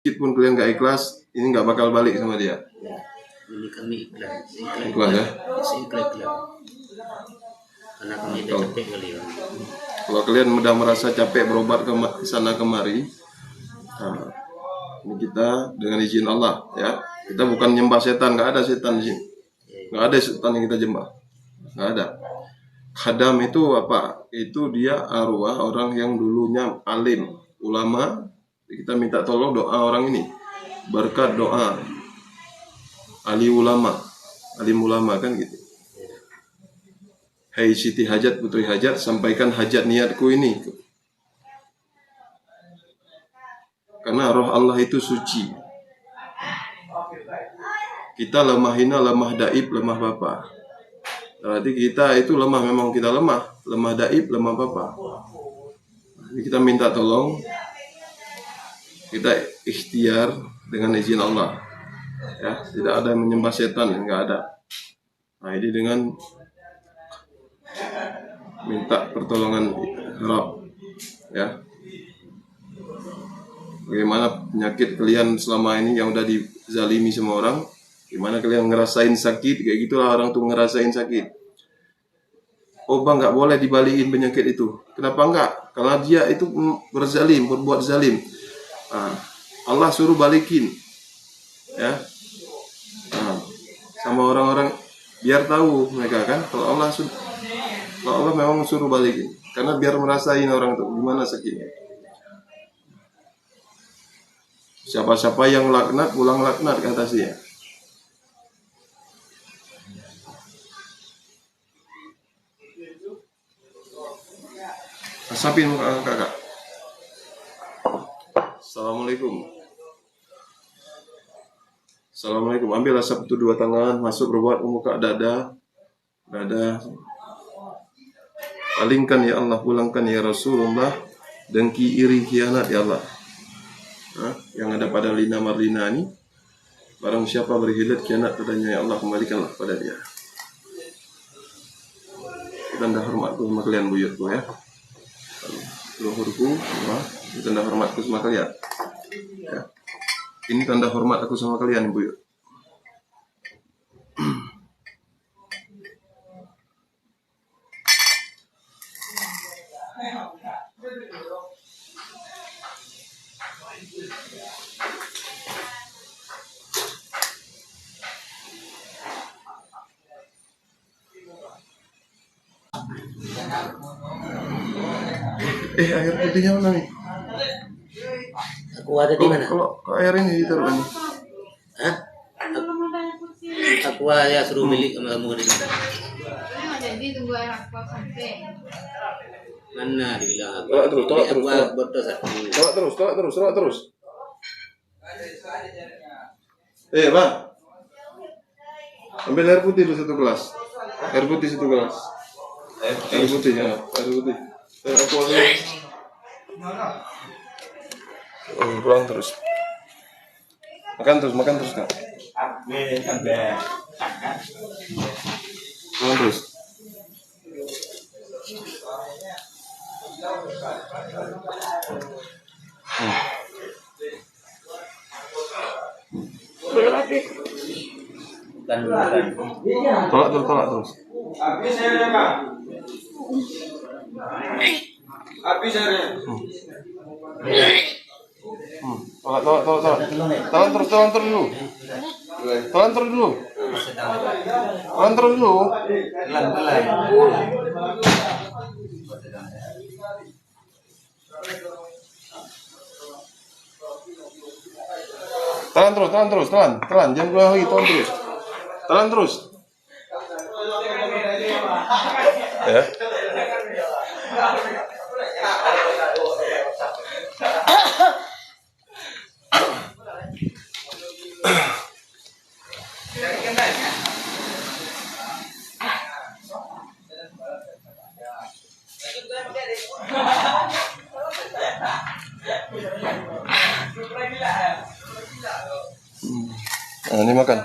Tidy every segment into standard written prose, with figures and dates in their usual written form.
meskipun kalian nggak ikhlas, ini nggak bakal balik sama dia. Ya, ini kami Ikhlas ya. ikhlas. Karena kami udah capek kali ya. Kalau kalian udah merasa capek berobat ke sana kemari, nah, ini kita dengan izin Allah ya. Kita bukan nyembah setan, nggak ada setan di sini. Nggak ada setan yang kita jembah, nggak ada. Khadam itu apa? Itu dia arwah orang yang dulunya alim, ulama. Kita minta tolong doa orang ini, berkat doa alim ulama kan gitu. Hai Siti Hajat, Putri Hajat, sampaikan hajat niatku ini. Karena roh Allah itu suci. Kita lemah hina, lemah daib, lemah bapa. Berarti kita itu lemah, memang kita lemah daib, lemah bapa. Jadi kita minta tolong, kita ikhtiar dengan izin Allah. Ya, tidak ada yang menyembah setan, enggak ada. Nah, ini dengan minta pertolongan Rabb ya. Bagaimana penyakit kalian selama ini yang udah dizalimi semua orang, gimana kalian ngerasain sakit, kayak gitulah orang tuh ngerasain sakit. Obat nggak boleh dibalikin penyakit itu. Kenapa enggak? Karena dia itu berzalim, berbuat zalim. Nah, Allah suruh balikin ya. Nah, sama orang-orang biar tahu mereka kan kalau Allah memang suruh balikin, karena biar merasain orang tuh gimana sakitnya. Siapa-siapa yang laknat, pulang laknat kata dia. Asapin muka kakak. Assalamualaikum. Assalamualaikum. Ambil asap itu 2 tangan, masuk berbuat muka dada. Palingkan ya Allah, pulangkan ya Rasulullah, dengki, iri, khianat ya Allah. Nah, yang ada pada Lina Marlina ini, barang siapa berkhianat khianat padanya ya Allah, kembalikanlah pada dia. Tanda hormatku sama kalian buyutku ya. Luhurku, tanda hormatku sama kalian. Ya. Ini tanda hormat aku sama kalian buyut. Air putihnya mana nih? Aku ada di mana? Kalau air ini ditaruh ini. Hah? Aku ya suruh milik sama kamu di sana. Jadi tunggu air aqua sampai. Mana dibilang aku? Tolak terus. Bodoh satu. Tolak terus. Bang. Ambil air putih dulu 1 gelas. Air putih 1 gelas. Air putih ya, air putih. Aku pulang terus. Makan terus Kak. Pulang terus. Bukan. Tolak terus. Habis airnya. Tolak terus dulu. Pelan. Telan, jangan keluar lagi, telan terus. Ya. Nah, ini makan.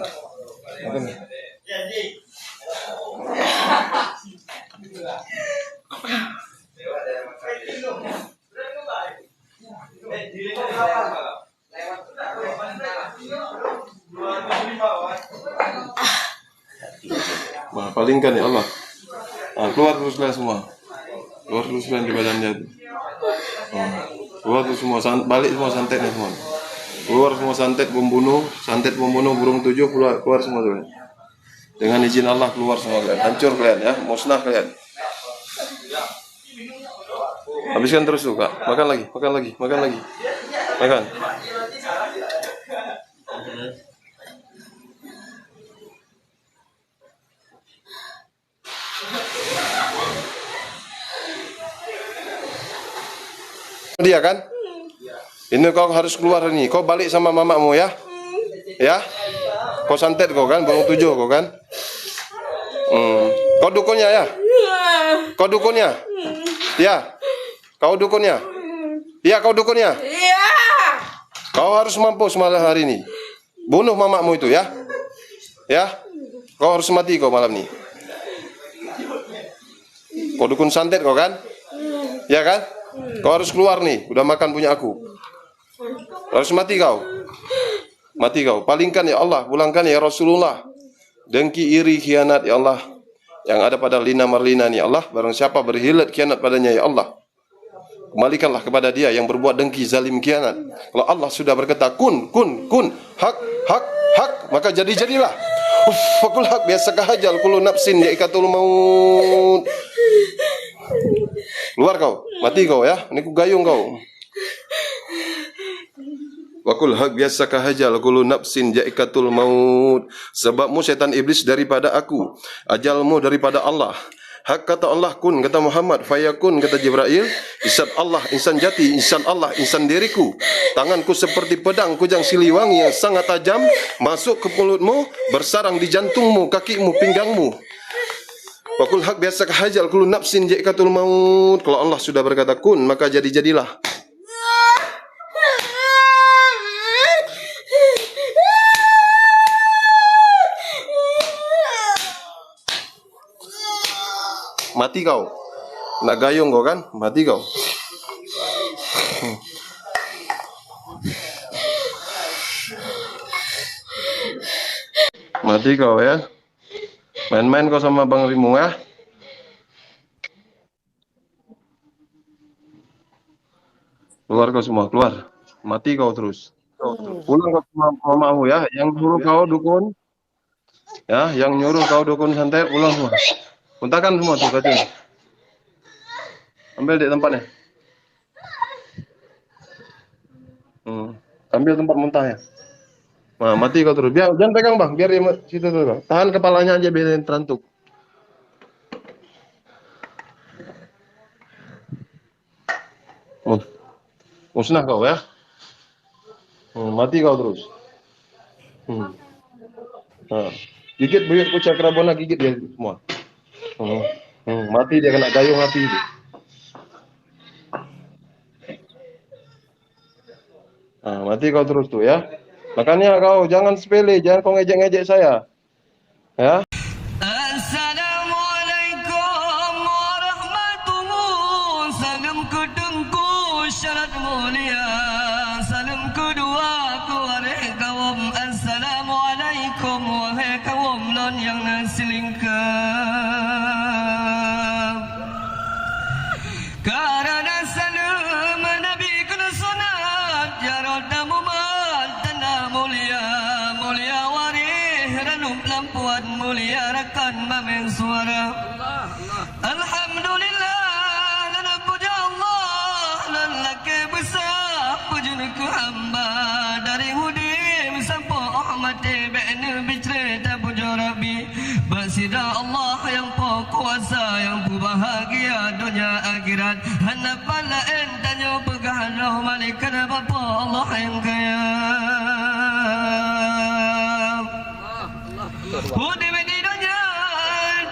palingkan ya Allah. Keluar terus kalian semua. Keluar terus kalian di badannya itu. Keluar terus semua, balik semua santetnya semua. Keluar semua santet pembunuh burung tujuh, keluar semua kalian. Dengan izin Allah keluar semua kalian. Hancur kalian ya, musnah kalian. Habiskan terus tuh Kak. Makan lagi. Makan. Dia kan? Ini kau harus keluar ini. Kau balik sama mamamu ya? Ya? Kau santet kau kan? Burung tujuh kau kan? Kau dukunnya ya? Kau dukunnya? Ya? Kau dukunnya? Iya, kau dukunnya? Iya. Kau harus mampu semalam hari ini. Bunuh mamamu itu ya? Ya? Kau harus mati kau malam ini. Kau dukun santet kau kan? Ya kan? Kau harus keluar nih. Udah makan punya aku. Harus mati kau. Mati kau. Palingkan ya Allah. Pulangkan ya Rasulullah. Dengki, iri, khianat ya Allah. Yang ada pada Lina Marlina ni ya Allah. Barang siapa berhilat khianat padanya ya Allah. Kembalikanlah kepada dia yang berbuat dengki, zalim, khianat. Kalau Allah sudah berkata kun, hak, maka jadilah. Fakul hak biasa kahajal kullu nafsin ya'ikatul maut. Keluar kau, mati kau ya. Ini ku gayung kau. Wakul hak biasa kahajal kullu nafsin ya'ikatul maut. Sebabmu setan iblis daripada aku, ajalmu daripada Allah. Hak kata Allah kun, kata Muhammad, fayakun kata Jibril, isat Allah, insan jati, insan Allah, insan diriku. Tanganku seperti pedang kujang siliwangi yang sangat tajam, masuk ke mulutmu, bersarang di jantungmu, kakimu, pinggangmu. Wakul hak biasa kahajal kullu nafsin ja'ikatul maut. Kalau Allah sudah berkata kun, maka jadilah. Mati kau. Nak gayung kau kan? Mati kau. Mati kau ya. Main-main kau sama Bang Rimu ya. Keluar kau semua, keluar. Mati kau terus. Pulang kau sama mamamu ya. Yang nyuruh kau dukun. Ya, yang nyuruh kau dukun santet, pulang semua. Muntahkan semua tuh kacang. Ambil di tempatnya. Ambil tempat muntahnya. Nah, mati kau terus. Biar jangan pegang Bang, biar dia situ dulu Bang. Tahan kepalanya aja biar dia terantuk. Musnah kau ya. Mati kau terus. Nah, gigit buyut kucak Rabona, gigit dia semua. Mati dia kena gayung hati itu. Nah, mati kau terus tuh ya. Makanya kau jangan sepele, jangan kau ngejek-ngejek saya. Ya. Assalamualaikum warahmatullahi. Salam kedengku syarat mulia. Salam kedua ku wahai kaum. Assalamualaikum wahai kaum lon yang nasilingkap. Karena salam Nabi kena sunat jarod namumat tanda mulia. Mulia warih ranum lampuan mulia rakan mamen suara. Alhamdulillah lana puja Allah lan laki besar pujunuku hamba dari hudim sampai ahmati be'nil bicerita puja Rabbi. Basida Allah yang kuasa yang bahagia dunia akhirat. Hanapan lain tanya pegahalau malaikat bapa Allah yang kaya. Hudim di dunia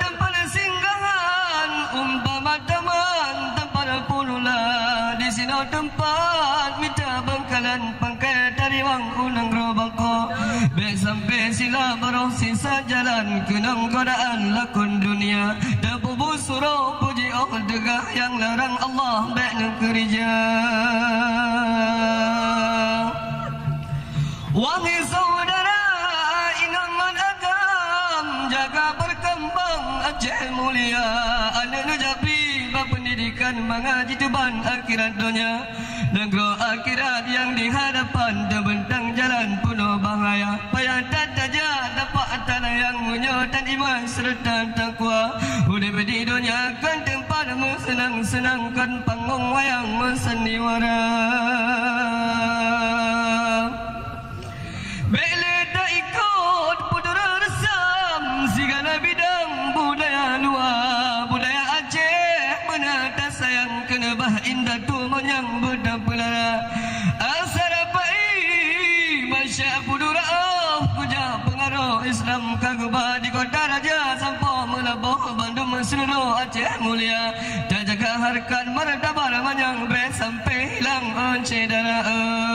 tanpa singgahan, umpama taman tanpa pululah. Di sini tempat minta bengkalan pangkai dari wang unang robako. Baik sampai sila baru sisa jalan kenang godaan lakon dunia. Dapubu suruh puji Allah degah yang larang Allah baik nak kerja. Wahai saudara inangan agam jaga berkembang Aceh mulia. Anak Najabi berpendidikan mengaji tuban akhirat dunia. Negeri akhirat yang di hadapan terbentang jalan penuh bahaya. Payah tak saja dapat tanah yang menyotan iman serta takwa. Udah di dunia kan tempat senang-senangkan panggung wayang mensandiwara. Bila tak ikut pudera resam segala bidang budaya luar. Budaya Aceh menata sayang kena bah indah tu menyang bedah pelara. Asarapai Masya pudera kuja pengaruh Islam kagubah di kota raja sampai melabuh Bandung seluruh Aceh mulia. Tak jaga harkat martabat menyang sampai hilang Aceh darah.